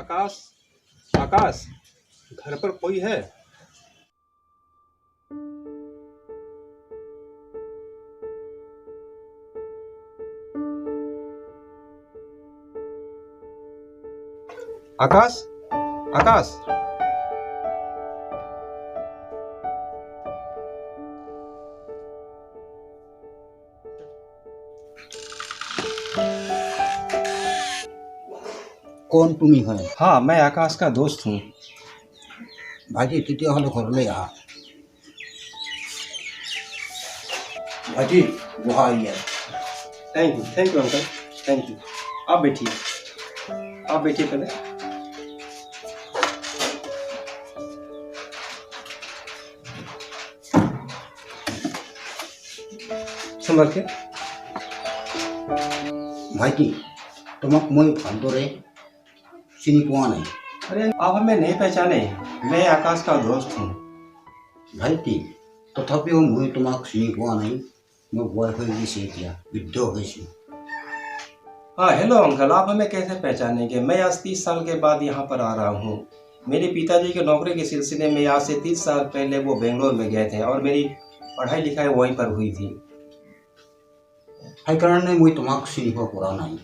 आकाश, आकाश, घर पर कोई है? आकाश, आकाश। কোন তুমি হয়? हाँ, मैं आकाश का दोस्त हूँ। ভাইটি তেতিয়াহ'লে ঘৰলৈ আহা। ভাইটি বহা ইয়াত। Thank you uncle, thank you. आप बैठिए, आप बैठिए पहले। संभल के। ভাইটি তোমাক মই ভালদৰে চিনি পোৱা নাই। अरे आप हमें नहीं पहचाने, मैं आकाश का दोस्त हूँ। ভাইটি তথাপিও মই তোমাক চিনি পোৱা নাই। মই বয়স হৈ গৈছে, এতিয়া বৃদ্ধ হৈছোঁ। हाँ हेलो अंकल, आप हमें कैसे पहचानेंगे? मैं आज 30 साल के बाद यहाँ पर आ रहा हूँ। मेरे पिताजी के नौकरी के सिलसिले में आज से 30 साल पहले वो बेंगलोर में गए थे और मेरी पढ़ाई लिखाई वहीं पर हुई थी। সেইকাৰণে মই তোমাক চিনিব পৰা নাই।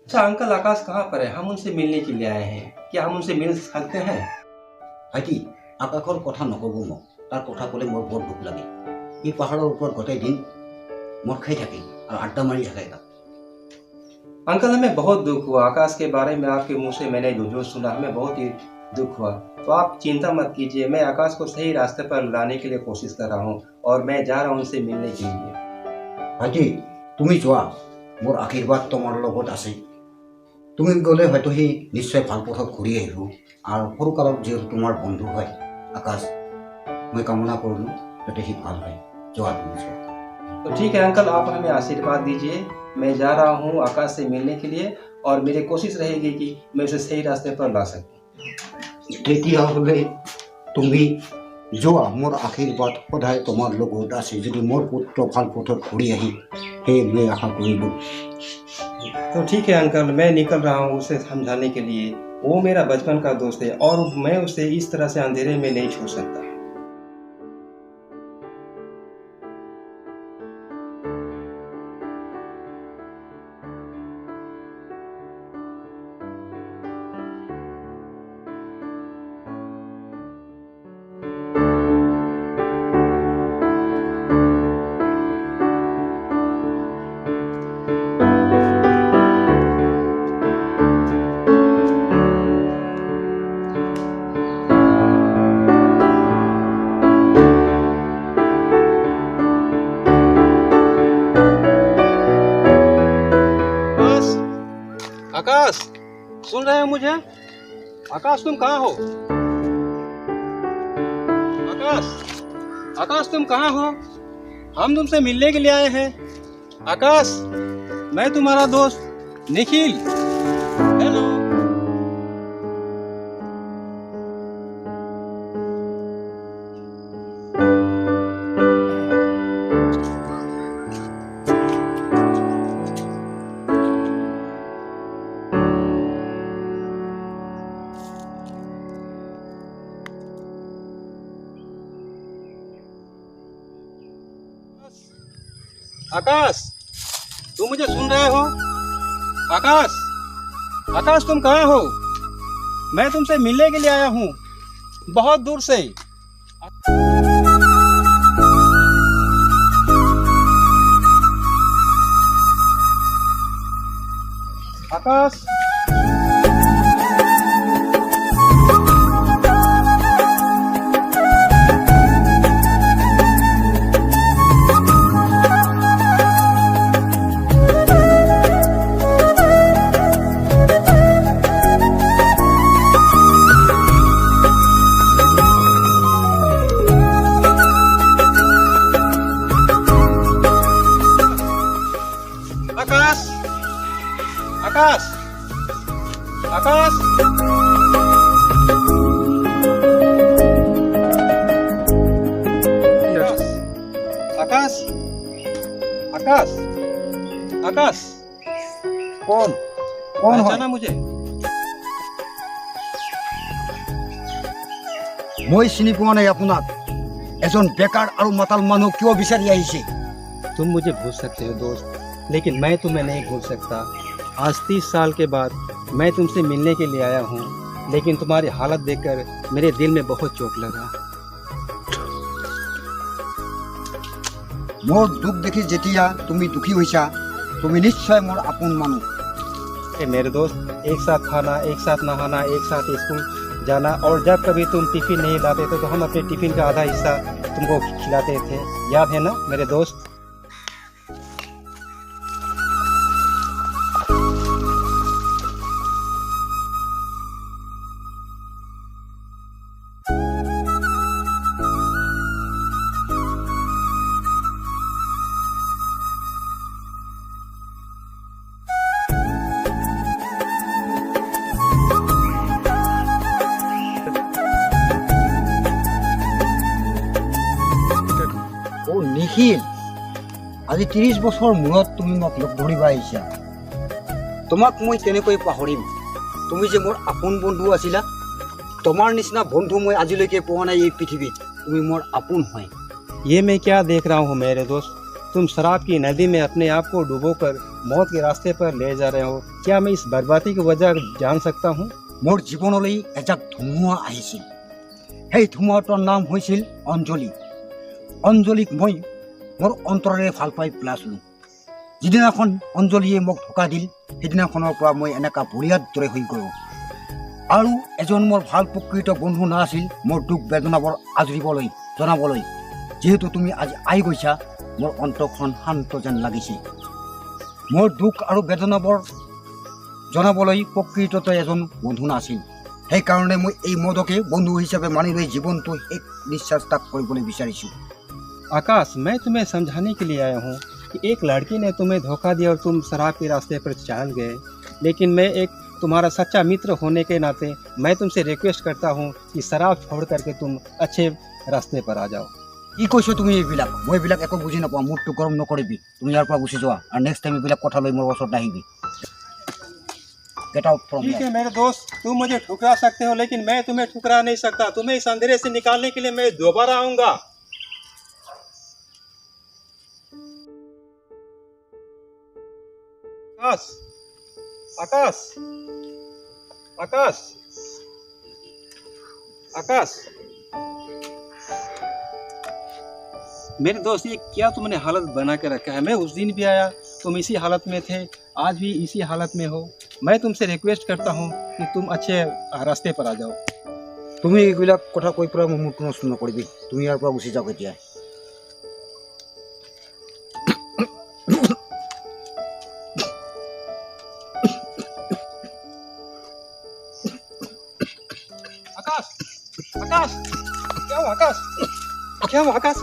अच्छा अंकल, आकाश कहाँ पर है? हम उनसे मिलने के लिए आए हैं, क्या हम उनसे मिल सकते हैं? ভাইটি আকাশৰ কথা নক'ব মোক। তাৰ কথা ক'লে মোৰ বৰ দুখ লাগে। এই পাহাৰৰ ওপৰত গোটেই দিন মদ খাই থাকে আৰু আড্ডা মাৰি থাকে তাত। अंकल हमें बहुत दुख हुआ, आकाश के बारे में आपके मुंह से मैंने जो सुना हमें बहुत ही दुख हुआ। तो आप चिंता मत कीजिए, मैं आकाश को सही रास्ते पर लाने के लिए कोशिश कर रहा हूँ और मैं जा रहा हूँ उनसे मिलने के लिए। ভাইটি তুমি যোৱা, মোৰ আশীৰ্বাদ তোমাৰ লগত আছে। তুমি গ'লে হয়তো সি নিশ্চয় ভাল পথত ঘূৰি আহিব। আৰু সৰুকালত যিহেতু তোমাৰ বন্ধু হয় আকাশ, মই কামনা কৰিলোঁ যাতে সি ভাল হয়। যোৱা তুমি যোৱা। तो ठीक है अंकल, आप हमें आशीर्वाद दीजिए। मैं जा रहा हूँ आकाश से मिलने के लिए और मेरी कोशिश रहेगी कि मैं उसे सही रास्ते पर ला सकूँ। তেতিয়াহ'লে তুমি যোৱা, মোৰ আশীৰ্বাদ সদায় তোমাৰ লগত আছে। যদি মোৰ পুত্ৰ ভাল পথত ঘূৰি আহি সেই মই আশা কৰিলোঁ। तो ठीक है अंकल, मैं निकल रहा हूँ उसे समझाने के लिए। वो मेरा बचपन का दोस्त है और मैं उसे इस तरह से अंधेरे में नहीं छोड़ सकता। आकाश, सुन रहे हो मुझे? आकाश तुम कहाँ हो? आकाश, आकाश तुम कहाँ हो? हम तुमसे मिलने के लिए आए हैं। आकाश, मैं तुम्हारा दोस्त निखिल। हेलो। आकाश, तुम मुझे सुन रहे हो? आकाश, आकाश तुम कहाँ हो? मैं तुमसे मिलने के लिए आया हूँ बहुत दूर से। आकाश, आकाश, आकाश, आकाश, आकाश, आकाश, कौन कौन पहचाना मुझे? মই চিনি পোৱা নাই আপোনাক। এজন বেকাৰ আৰু মাতাল মানুহ কিয় বিচাৰি আহিছে? तुम मुझे भूल सकते हो दोस्त, लेकिन मैं तुम्हें नहीं भूल सकता। आज 30 साल के बाद मैं तुमसे मिलने के लिए आया हूँ, लेकिन तुम्हारी हालत देखकर मेरे दिल में बहुत चोट लगा। মোৰ দুখ দেখি যেতিয়া তুমি দুখী হৈছা, তুমি নিশ্চয় মোৰ আপোন মানুহ। मेरे दोस्त, एक साथ खाना, एक साथ नहाना, एक साथ स्कूल जाना, और जब कभी तुम टिफिन नहीं लाते थे तो हम अपने टिफिन का आधा हिस्सा तुमको खिलाते थे, याद है ना मेरे दोस्त? নিখিল, আজি 30 বছৰ মূৰত তুমি মোক লগ ধৰিব আহিছা। তোমাক মই কেনেকৈ পাহৰিম? তুমি যে মোৰ আপোন বন্ধু আছিলা। তোমাৰ নিচিনা বন্ধু মই আজিলৈকে পোৱা নাই এই পৃথিৱীত। তুমি মোৰ আপোন হয়। ये मैं क्या देख रहा हूँ मेरे दोस्त? तुम शराब की नदी में अपने आप को डुबोकर मौत के रास्ते पर ले जा रहे हो। क्या मैं इस बर्बादी की वजह जान सकता हूँ? মোৰ জীৱনলৈ এজাক ধুমুহা আহিছিল। সেই ধুমুহাটোৰ নাম হৈছিল অঞ্জলি। অঞ্জলিক মই মোৰ অন্তৰেৰে ভাল পাই পেলাইছিলোঁ। যিদিনাখন অঞ্জলিয়ে মোক ধোকা দিল, সেইদিনাখনৰ পৰা মই এনেকুৱা বৰিয়াৰ দৰে হৈ গ'লোঁ। আৰু এজন মোৰ ভাল প্ৰকৃত বন্ধু নাছিল মোৰ দুখ বেদনাবোৰ আজৰিবলৈ, জনাবলৈ। যিহেতু তুমি আজি আহি গৈছা, মোৰ অন্তৰখন শান্ত যেন লাগিছে। মোৰ দুখ আৰু বেদনাবোৰ জনাবলৈ প্ৰকৃততে এজন বন্ধু নাছিল। সেইকাৰণে মই এই মদকে বন্ধু হিচাপে মানি লৈ জীৱনটো এক নিশ্বাস ত্যাগ কৰিবলৈ বিচাৰিছোঁ। आकाश, मैं तुम्हें समझाने के लिए आया हूँ कि एक लड़की ने तुम्हें धोखा दिया और तुम शराब के रास्ते पर चल गए, लेकिन मैं एक तुम्हारा सच्चा मित्र होने के नाते मैं तुमसे रिक्वेस्ट करता हूँ कि शराब छोड़ करके तुम अच्छे रास्ते पर आ जाओ। কি কৈছো তুমি এইবিলাক? মই এইবিলাক একো বুজি নাপাওঁ। মুডটো গৰম নকৰিবি। তুমি ইয়াৰ পৰা গুচি যোৱা আৰু নেক্সট টাইম এইবিলাক কথা লৈ মোৰ ওচৰত নাহিবি। गेट आउट फ्रॉम ठीक है मेरे दोस्त, तुम मुझे ठुकरा सकते हो, लेकिन मैं तुम्हें ठुकरा नहीं सकता। तुम्हें इस अंधेरे से निकालने के लिए मैं दोबारा आऊंगा। आकाश, आकाश, आकाश, आकाश, मेरे दोस्त, ये क्या तुमने हालत बना के रखा है? मैं उस दिन भी आया, तुम इसी हालत में थे, आज भी इसी हालत में हो। मैं तुमसे रिक्वेस्ट करता हूँ कि तुम अच्छे रास्ते पर आ जाओ। তুমি এইবিলাক কথা কৈ পেলাই মোৰ মুডটো নষ্ট নকৰিবি। তুমি ইয়াৰ পৰা গুচি যাওক এতিয়া। आकाश, आकाश, क्या हुआ आकाश? क्या हुआ आकाश?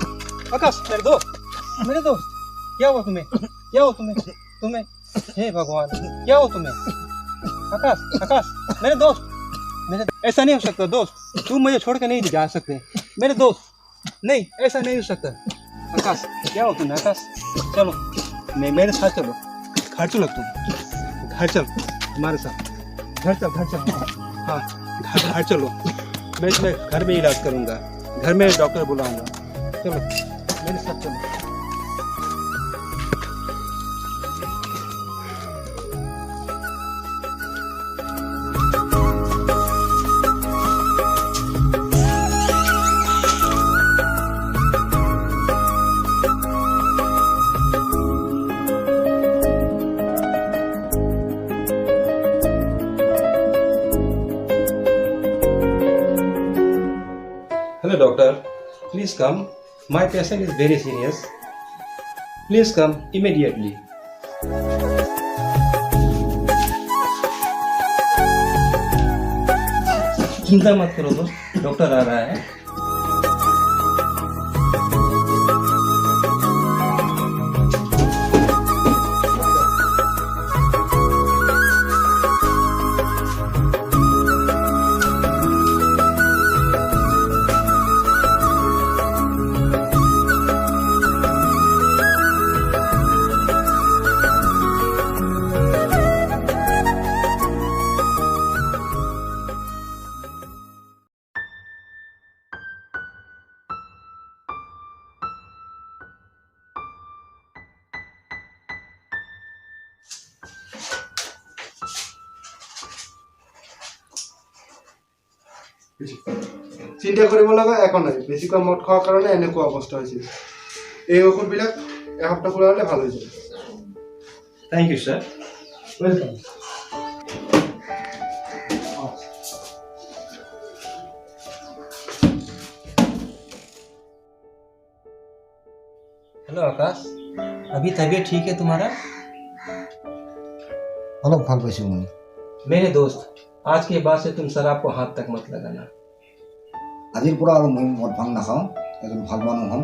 आकाश, मेरे दोस्त, क्या हुआ तुम्हें? क्या हुआ तुम्हें? तुम्हें, हे भगवान, क्या हुआ तुम्हें? आकाश, आकाश, मेरे दोस्त, मेरे, ऐसा नहीं हो सकता दोस्त। तुम मुझे छोड़ कर नहीं जा सकते मेरे दोस्त। नहीं, ऐसा नहीं हो सकता। आकाश, क्या हो तुम्हें? आकाश, चलो, मेरे साथ चलो। घर चलो, तुम घर चल, तुम्हारे साथ घर चल, घर चल। हाँ, घर चलो, मैं तुम्हें घर में इलाज करूँगा, घर में डॉक्टर बुलाऊंगा। चलो मेरे साथ चलो। Hello doctor, please come. My patient is very serious. Please come immediately. चिंता मत करो दोस्त, डॉक्टर आ रहा है। চিন্তা কৰিব লগা একো নাই, বেছিকৈ মদ খোৱাৰ কাৰণে এনেকুৱা অৱস্থা হৈছিল। এই ঔষধবিলাক এসপ্তাহ খোলা হ'লে ভাল হৈ যাব। Thank you sir. Welcome. Hello Akash, अभी तबीयत ठीक है तुम्हारा? অলপ ভাল পাইছোঁ মই। मेरे दोस्त, आज के बाद से तुम शराब को हाथ तक मत लगाना। আজিৰ পৰা আৰু মই মদ ভাং নাখাওঁ, এজন ভাল মানুহ হ'ম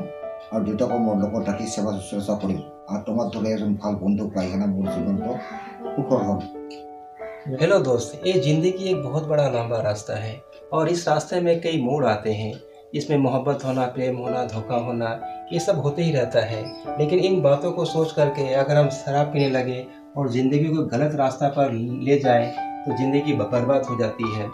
আৰু দেউতাকো মোৰ লগত ৰাখি সেৱা শুশ্ৰূষা কৰিম আৰু তোমাৰ দৰে এজন ভাল বন্ধু পাই কিনে মোৰ জীৱনটো সুখৰ হ'ম। हेलो दोस्त, ये जिंदगी एक बहुत बड़ा लंबा रास्ता है और इस रास्ते में कई मोड़ आते हैं। इसमें मोहब्बत होना, प्रेम होना, धोखा होना, ये सब होते ही रहता है। लेकिन इन बातों को सोच करके अगर हम शराब पीने लगे और ज़िंदगी को गलत रास्ता पर ले जाएं तो ज़िंदगी बर्बाद हो जाती है।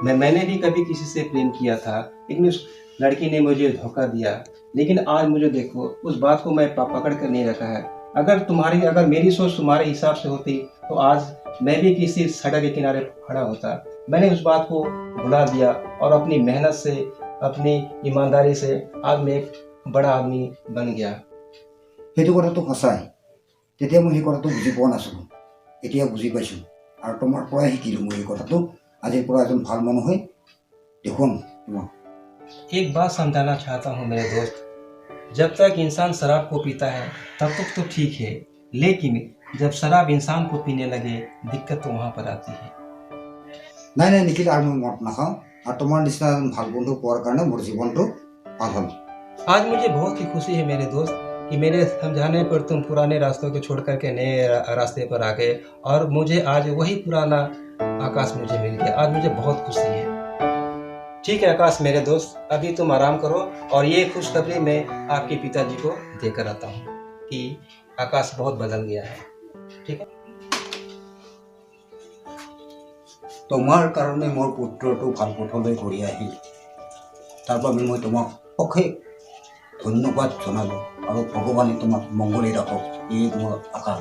मैंने भी कभी किसी से प्रेम किया था, लेकिन उस लड़की ने मुझे धोखा दिया। लेकिन आज मुझे देखो, उस बात को मैं पकड़ कर नहीं रखा है। अगर मेरी सोच तुम्हारे हिसाब से होती तो आज मैं भी किसी सड़क के किनारे खड़ा होता। मैंने उस बात को भुला दिया और अपनी मेहनत से, अपनी ईमानदारी से आज मैं एक बड़ा आदमी बन गया। সেইটো কথাটো সঁচাই। তেতিয়া মই সেই কথাটো বুজি পোৱা নাছিলোঁ, এতিয়া বুজি পাইছোঁ আৰু তোমাৰ পৰাই শিকিলোঁ মই এই কথাটো। আজিৰ পৰা এজন ভাল মানুহ হৈ দেখুৱাম তোমাক। एक बात समझाना चाहता हूँ मेरे दोस्त, जब तक इंसान शराब को पीता है तब तक तो ठीक है, लेकिन जब शराब इंसान को पीने लगे दिक्कत तो वहाँ पर आती है। নাই নাই নিখিল, আৰু মই মদ নাখাওঁ আৰু তোমাৰ নিচিনা এজন ভাল বন্ধু পোৱাৰ কাৰণে মোৰ জীৱনটো ভাল হ'ল। आज मुझे बहुत ही खुशी है मेरे दोस्त कि मेरे समझाने पर तुम पुराने रास्तों को छोड़ करके नए रास्ते पर आ गए और मुझे आज वही पुराना आकाश मुझे मिल गया। आज मुझे बहुत खुशी है। ठीक है आकाश मेरे दोस्त, अभी तुम आराम करो और ये खुशखबरी मैं आपके पिताजी को देकर आता हूँ कि आकाश बहुत बदल गया है। ठीक है। তোমাৰ কাৰণে মোৰ পুত্ৰটো ভাল পথলৈ ঘূৰি আহিল, তাৰ বাবে মই তোমাক অশেষ ধন্যবাদ জনালোঁ আৰু ভগৱানে তোমাক মংগলে ৰাখক। এই তোমাৰ আশা।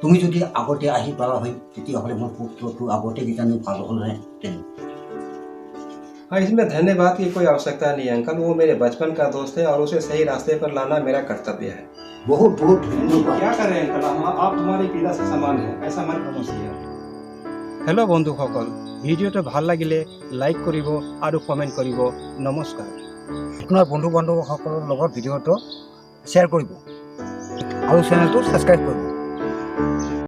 তুমি যদি আগতে আহি পালা হয় তেতিয়াহ'লে মোৰ পুত্ৰটো আগতে কিজানি ভাল হ'লহেঁতেন। हाँ, इसमें धन्यवाद की कोई आवश्यकता नहीं है अंकल, वो मेरे बचपन का दोस्त है और उसे सही रास्ते पर लाना मेरा कर्तव्य है। বহুত বহুত ধন্যবাদ। क्या कर रहे हैं अंकल, आप तुम्हारे पिता से समान हैं, ऐसा मत समझिए। हेलो बंधुসকল, ভিডিঅ'টো ভাল লাগিলে লাইক কৰিব আৰু কমেণ্ট কৰিব। নমস্কাৰ। আপোনাৰ বন্ধু বান্ধৱসকলৰ লগত ভিডিঅ'টো শ্বেয়াৰ কৰিব আৰু চেনেলটো ছাবস্ক্ৰাইব কৰিব।